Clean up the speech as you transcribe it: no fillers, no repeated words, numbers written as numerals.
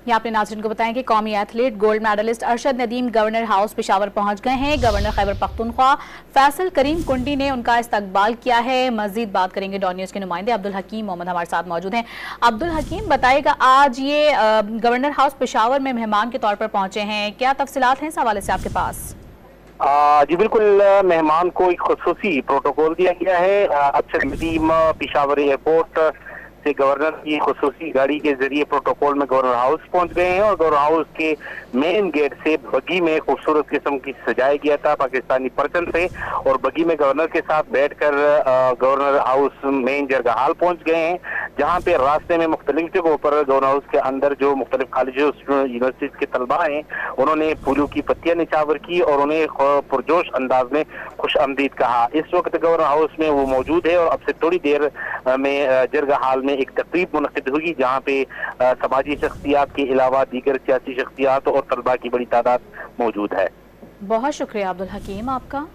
यहाँ अपने नाज़रीन को बताएं कि कौमी athlete gold medalist Arshad Nadeem governor house Peshawar पहुंच गए हैं। गवर्नर खैबर पख्तूनख्वा फैसल करीम कुंडी ने उनका इस्तकबाल किया है। मजीद बात करेंगे डॉन न्यूज़ के नुमाइंदे अब्दुल हकीम मोहम्मद हमारे साथ मौजूद हैं। अब्दुल हकीम, बताइएगा, आज ये गवर्नर हाउस पेशावर में मेहमान के तौर पर पहुंचे हैं, क्या तफसीलात हैं इस हवाले से आपके पास? जी बिल्कुल, मेहमान को एक खुसूसी प्रोटोकॉल दिया गया है। अरशद नदीम पेशावर एयरपोर्ट से गवर्नर की खुसूसी गाड़ी के जरिए प्रोटोकॉल में गवर्नर हाउस पहुंच गए हैं और गवर्नर हाउस के मेन गेट से बगी में खूबसूरत किस्म की सजाया गया था पाकिस्तानी परचम से, और बगी में गवर्नर के साथ बैठकर गवर्नर हाउस मेन जरगा हाल पहुंच गए हैं, जहां पे रास्ते में मुख्तलिफ जगहों पर गवर्नर हाउस के अंदर जो मुख्तलिफ कॉलेजों यूनिवर्सिटीज के तलबा हैं उन्होंने फूलों की पत्तियां निछावर की और उन्हें पुरजोश अंदाज में खुश आमदीद कहा। इस वक्त गवर्नर हाउस में वो मौजूद है और अब से थोड़ी देर में जरगा हाल में एक तकरीब मुनक़िद हुई, जहाँ पे समाजी शख्सियात के अलावा दीगर सियासी शख्सियात और तलबा की बड़ी तादाद मौजूद है। बहुत शुक्रिया अब्दुल हकीम आपका।